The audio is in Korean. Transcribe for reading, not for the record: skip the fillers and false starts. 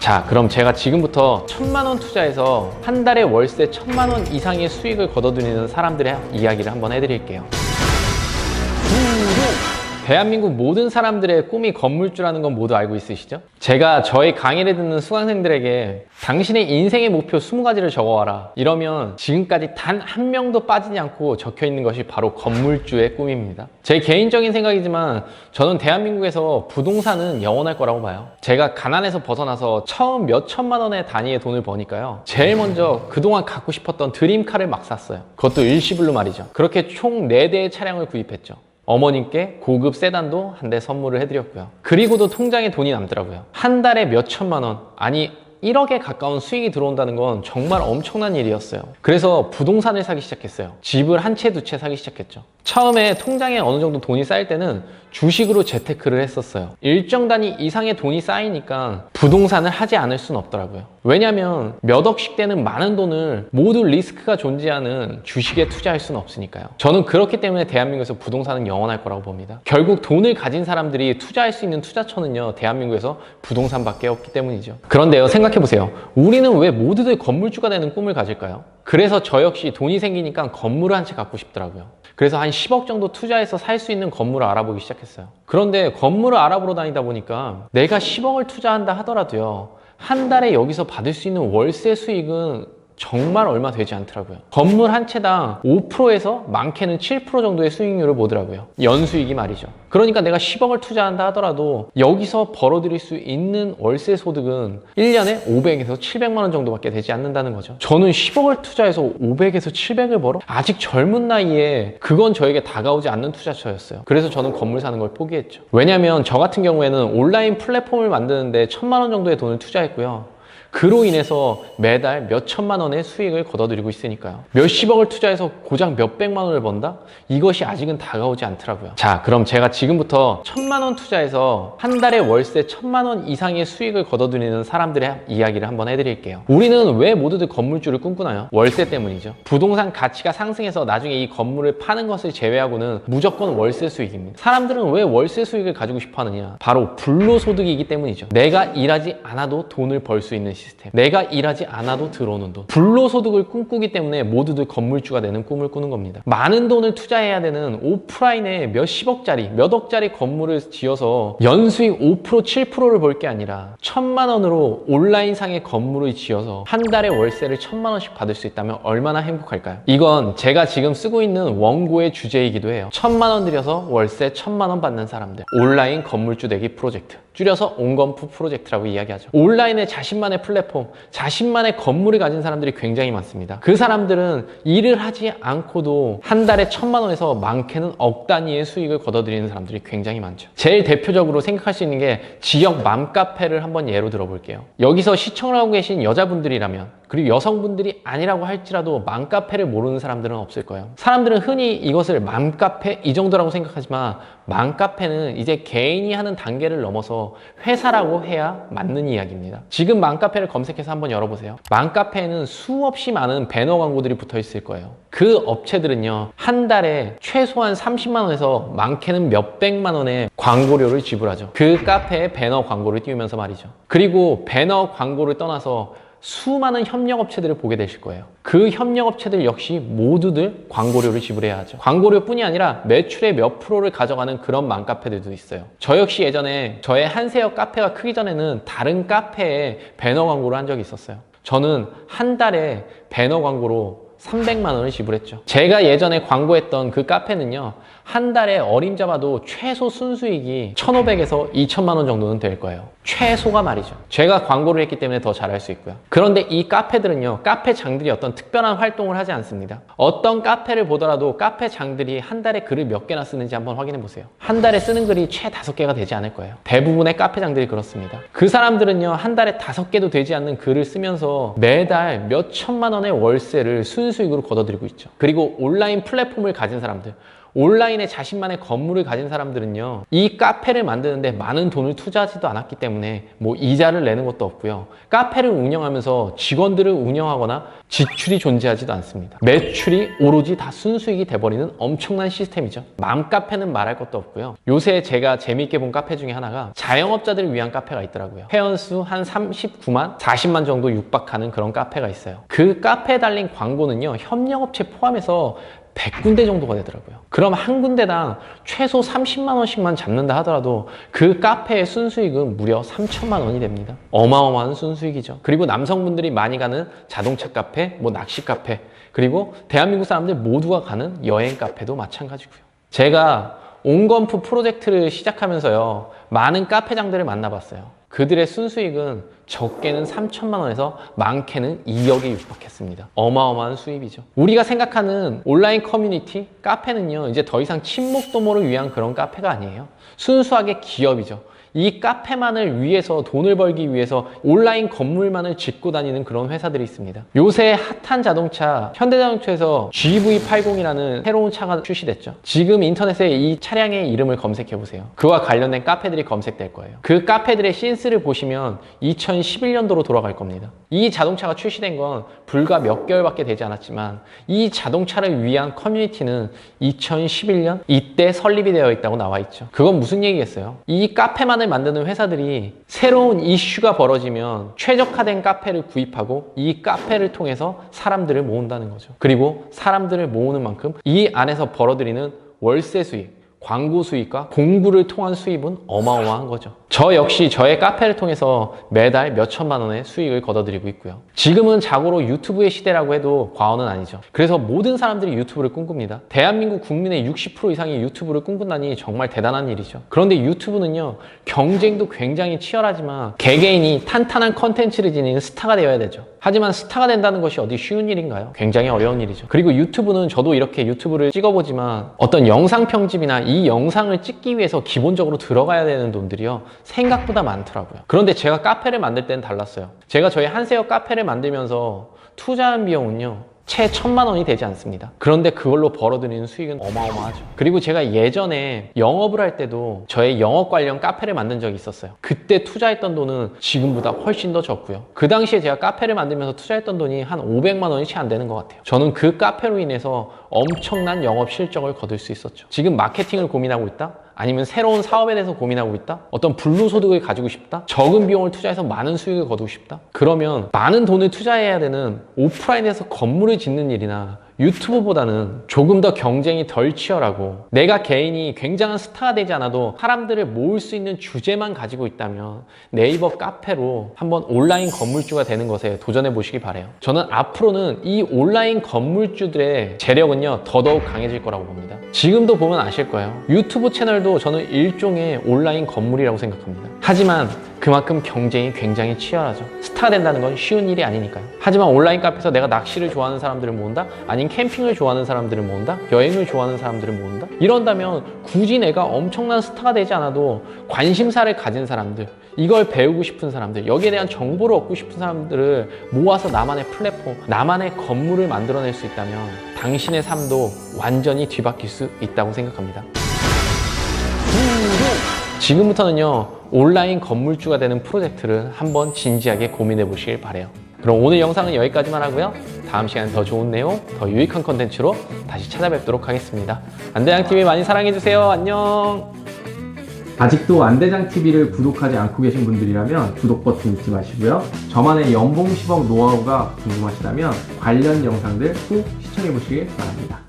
자, 그럼 제가 지금부터 1,000만 원 투자해서 한 달에 월세 1,000만 원 이상의 수익을 거둬들이는 사람들의 이야기를 한번 해드릴게요. 대한민국 모든 사람들의 꿈이 건물주라는 건 모두 알고 있으시죠? 제가 저희 강의를 듣는 수강생들에게 당신의 인생의 목표 20가지를 적어와라 이러면 지금까지 단 한 명도 빠지지 않고 적혀 있는 것이 바로 건물주의 꿈입니다. 제 개인적인 생각이지만 저는 대한민국에서 부동산은 영원할 거라고 봐요. 제가 가난에서 벗어나서 처음 몇 천만 원의 단위의 돈을 버니까요, 제일 먼저 그동안 갖고 싶었던 드림카를 막 샀어요. 그것도 일시불로 말이죠. 그렇게 총 4대의 차량을 구입했죠. 어머님께 고급 세단도 한 대 선물을 해드렸고요. 그리고도 통장에 돈이 남더라고요. 한 달에 몇 천만 원, 아니 1억에 가까운 수익이 들어온다는 건 정말 엄청난 일이었어요. 그래서 부동산을 사기 시작했어요. 집을 한 채, 두 채 사기 시작했죠. 처음에 통장에 어느 정도 돈이 쌓일 때는 주식으로 재테크를 했었어요. 일정 단위 이상의 돈이 쌓이니까 부동산을 하지 않을 수는 없더라고요. 왜냐면 몇 억씩 되는 많은 돈을 모두 리스크가 존재하는 주식에 투자할 수는 없으니까요. 저는 그렇기 때문에 대한민국에서 부동산은 영원할 거라고 봅니다. 결국 돈을 가진 사람들이 투자할 수 있는 투자처는요, 대한민국에서 부동산밖에 없기 때문이죠. 그런데요, 생각해보세요. 우리는 왜 모두들 건물주가 되는 꿈을 가질까요? 그래서 저 역시 돈이 생기니까 건물을 한 채 갖고 싶더라고요. 그래서 한 10억 정도 투자해서 살 수 있는 건물을 알아보기 시작했어요. 그런데 건물을 알아보러 다니다 보니까 내가 10억을 투자한다 하더라도요, 한 달에 여기서 받을 수 있는 월세 수익은 정말 얼마 되지 않더라고요. 건물 한 채당 5%에서 많게는 7% 정도의 수익률을 보더라고요. 연수익이 말이죠. 그러니까 내가 10억을 투자한다 하더라도 여기서 벌어들일 수 있는 월세 소득은 1년에 500에서 700만 원 정도밖에 되지 않는다는 거죠. 저는 10억을 투자해서 500에서 700을 벌어? 아직 젊은 나이에 그건 저에게 다가오지 않는 투자처였어요. 그래서 저는 건물 사는 걸 포기했죠. 왜냐면 저 같은 경우에는 온라인 플랫폼을 만드는데 1,000만 원 정도의 돈을 투자했고요. 그로 인해서 매달 몇 천만 원의 수익을 거둬들이고 있으니까요. 몇십억을 투자해서 고작 몇백만 원을 번다? 이것이 아직은 다가오지 않더라고요. 자, 그럼 제가 지금부터 1,000만 원 투자해서 한 달에 월세 1,000만 원 이상의 수익을 거둬들이는 사람들의 이야기를 한번 해드릴게요. 우리는 왜 모두들 건물주를 꿈꾸나요? 월세 때문이죠. 부동산 가치가 상승해서 나중에 이 건물을 파는 것을 제외하고는 무조건 월세 수익입니다. 사람들은 왜 월세 수익을 가지고 싶어 하느냐? 바로 불로소득이기 때문이죠. 내가 일하지 않아도 돈을 벌 수 있는 시스템. 내가 일하지 않아도 들어오는 돈. 불로소득을 꿈꾸기 때문에 모두들 건물주가 되는 꿈을 꾸는 겁니다. 많은 돈을 투자해야 되는 오프라인에 몇십억짜리, 몇 억짜리 건물을 지어서 연수익 5%, 7%를 벌 게 아니라 1,000만 원으로 온라인상의 건물을 지어서 한 달에 월세를 1,000만 원씩 받을 수 있다면 얼마나 행복할까요? 이건 제가 지금 쓰고 있는 원고의 주제이기도 해요. 1,000만 원 들여서 월세 1,000만 원 받는 사람들. 온라인 건물주 되기 프로젝트. 줄여서 온건프 프로젝트라고 이야기하죠. 온라인에 자신만의 플랫폼, 자신만의 건물을 가진 사람들이 굉장히 많습니다. 그 사람들은 일을 하지 않고도 한 달에 1,000만 원에서 많게는 억 단위의 수익을 거둬들이는 사람들이 굉장히 많죠. 제일 대표적으로 생각할 수 있는 게 지역 맘카페를 한번 예로 들어볼게요. 여기서 시청을 하고 계신 여자분들이라면, 그리고 여성분들이 아니라고 할지라도 맘카페를 모르는 사람들은 없을 거예요. 사람들은 흔히 이것을 맘카페 이 정도라고 생각하지만 맘카페는 이제 개인이 하는 단계를 넘어서 회사라고 해야 맞는 이야기입니다. 지금 맘카페를 검색해서 한번 열어보세요. 맘카페에는 수없이 많은 배너 광고들이 붙어 있을 거예요. 그 업체들은요, 한 달에 최소한 30만 원에서 많게는 몇백만 원의 광고료를 지불하죠. 그 카페에 배너 광고를 띄우면서 말이죠. 그리고 배너 광고를 떠나서 수많은 협력업체들을 보게 되실 거예요. 그 협력업체들 역시 모두들 광고료를 지불해야 하죠. 광고료뿐이 아니라 매출의 몇 프로를 가져가는 그런 맘카페들도 있어요. 저 역시 예전에 저의 한세역 카페가 크기 전에는 다른 카페에 배너 광고를 한 적이 있었어요. 저는 한 달에 배너 광고로 300만 원을 지불했죠. 제가 예전에 광고했던 그 카페는요, 한 달에 어림잡아도 최소 순수익이 1,500에서 2,000만 원 정도는 될 거예요. 최소가 말이죠. 제가 광고를 했기 때문에 더 잘할 수 있고요. 그런데 이 카페들은요, 카페장들이 어떤 특별한 활동을 하지 않습니다. 어떤 카페를 보더라도 카페장들이 한 달에 글을 몇 개나 쓰는지 한번 확인해 보세요. 한 달에 쓰는 글이 최 5개가 되지 않을 거예요. 대부분의 카페장들이 그렇습니다. 그 사람들은요, 한 달에 5개도 되지 않는 글을 쓰면서 매달 몇 천만 원의 월세를 순수익으로 거둬들이고 있죠. 그리고 온라인 플랫폼을 가진 사람들, 온라인에 자신만의 건물을 가진 사람들은요, 이 카페를 만드는데 많은 돈을 투자하지도 않았기 때문에 뭐 이자를 내는 것도 없고요. 카페를 운영하면서 직원들을 운영하거나 지출이 존재하지도 않습니다. 매출이 오로지 다 순수익이 돼버리는 엄청난 시스템이죠. 맘카페는 말할 것도 없고요. 요새 제가 재미있게 본 카페 중에 하나가 자영업자들을 위한 카페가 있더라고요. 회원수 한 39만, 40만 정도 육박하는 그런 카페가 있어요. 그 카페에 달린 광고는요, 협력업체 포함해서 100군데 정도가 되더라고요. 그럼 한 군데당 최소 30만 원씩만 잡는다 하더라도 그 카페의 순수익은 무려 3천만 원이 됩니다. 어마어마한 순수익이죠. 그리고 남성분들이 많이 가는 자동차 카페, 뭐 낚시 카페, 그리고 대한민국 사람들 모두가 가는 여행 카페도 마찬가지고요. 제가 온건프 프로젝트를 시작하면서요, 많은 카페장들을 만나봤어요. 그들의 순수익은 적게는 3천만 원에서 많게는 2억에 육박했습니다. 어마어마한 수입이죠. 우리가 생각하는 온라인 커뮤니티, 카페는요, 이제 더 이상 친목도모를 위한 그런 카페가 아니에요. 순수하게 기업이죠. 이 카페만을 위해서, 돈을 벌기 위해서 온라인 건물만을 짓고 다니는 그런 회사들이 있습니다. 요새 핫한 자동차, 현대자동차에서 GV80이라는 새로운 차가 출시됐죠. 지금 인터넷에 이 차량의 이름을 검색해 보세요. 그와 관련된 카페들이 검색될 거예요. 그 카페들의 신스를 보시면 2011년도로 돌아갈 겁니다. 이 자동차가 출시된 건 불과 몇 개월밖에 되지 않았지만 이 자동차를 위한 커뮤니티는 2011년 이때 설립이 되어 있다고 나와 있죠. 그건 무슨 얘기겠어요? 이 카페만을 만드는 회사들이 새로운 이슈가 벌어지면 최적화된 카페를 구입하고 이 카페를 통해서 사람들을 모은다는 거죠. 그리고 사람들을 모으는 만큼 이 안에서 벌어들이는 월세 수익, 광고 수익과 공부를 통한 수입은 어마어마한 거죠. 저 역시 저의 카페를 통해서 매달 몇 천만 원의 수익을 거둬들이고 있고요. 지금은 자고로 유튜브의 시대라고 해도 과언은 아니죠. 그래서 모든 사람들이 유튜브를 꿈꿉니다. 대한민국 국민의 60% 이상이 유튜브를 꿈꾼다니 정말 대단한 일이죠. 그런데 유튜브는요, 경쟁도 굉장히 치열하지만 개개인이 탄탄한 컨텐츠를 지니는 스타가 되어야 되죠. 하지만 스타가 된다는 것이 어디 쉬운 일인가요? 굉장히 어려운 일이죠. 그리고 유튜브는 저도 이렇게 유튜브를 찍어보지만 어떤 영상 편집이나 이 영상을 찍기 위해서 기본적으로 들어가야 되는 돈들이요, 생각보다 많더라고요. 그런데 제가 카페를 만들 때는 달랐어요. 제가 저희 한세어 카페를 만들면서 투자한 비용은요, 채 1,000만 원이 되지 않습니다. 그런데 그걸로 벌어들이는 수익은 어마어마하죠. 그리고 제가 예전에 영업을 할 때도 저의 영업 관련 카페를 만든 적이 있었어요. 그때 투자했던 돈은 지금보다 훨씬 더 적고요. 그 당시에 제가 카페를 만들면서 투자했던 돈이 한 500만 원이 채 안 되는 것 같아요. 저는 그 카페로 인해서 엄청난 영업 실적을 거둘 수 있었죠. 지금 마케팅을 고민하고 있다? 아니면 새로운 사업에 대해서 고민하고 있다? 어떤 불로소득을 가지고 싶다? 적은 비용을 투자해서 많은 수익을 거두고 싶다? 그러면 많은 돈을 투자해야 되는 오프라인에서 건물을 짓는 일이나 유튜브보다는 조금 더 경쟁이 덜 치열하고 내가 개인이 굉장한 스타가 되지 않아도 사람들을 모을 수 있는 주제만 가지고 있다면 네이버 카페로 한번 온라인 건물주가 되는 것에 도전해 보시기 바라요. 저는 앞으로는 이 온라인 건물주들의 재력은요, 더더욱 강해질 거라고 봅니다. 지금도 보면 아실 거예요. 유튜브 채널도 저는 일종의 온라인 건물이라고 생각합니다. 하지만 그만큼 경쟁이 굉장히 치열하죠. 스타가 된다는 건 쉬운 일이 아니니까요. 하지만 온라인 카페에서 내가 낚시를 좋아하는 사람들을 모은다? 아니면 캠핑을 좋아하는 사람들을 모은다? 여행을 좋아하는 사람들을 모은다? 이런다면 굳이 내가 엄청난 스타가 되지 않아도 관심사를 가진 사람들, 이걸 배우고 싶은 사람들, 여기에 대한 정보를 얻고 싶은 사람들을 모아서 나만의 플랫폼, 나만의 건물을 만들어낼 수 있다면 당신의 삶도 완전히 뒤바뀔 수 있다고 생각합니다. 지금부터는요, 온라인 건물주가 되는 프로젝트를 한번 진지하게 고민해 보시길 바라요. 그럼 오늘 영상은 여기까지만 하고요. 다음 시간에 더 좋은 내용, 더 유익한 컨텐츠로 다시 찾아뵙도록 하겠습니다. 안대장TV 많이 사랑해주세요. 안녕. 아직도 안대장TV를 구독하지 않고 계신 분들이라면 구독 버튼 잊지 마시고요. 저만의 연봉 10억 노하우가 궁금하시다면 관련 영상들 꼭 시청해 보시길 바랍니다.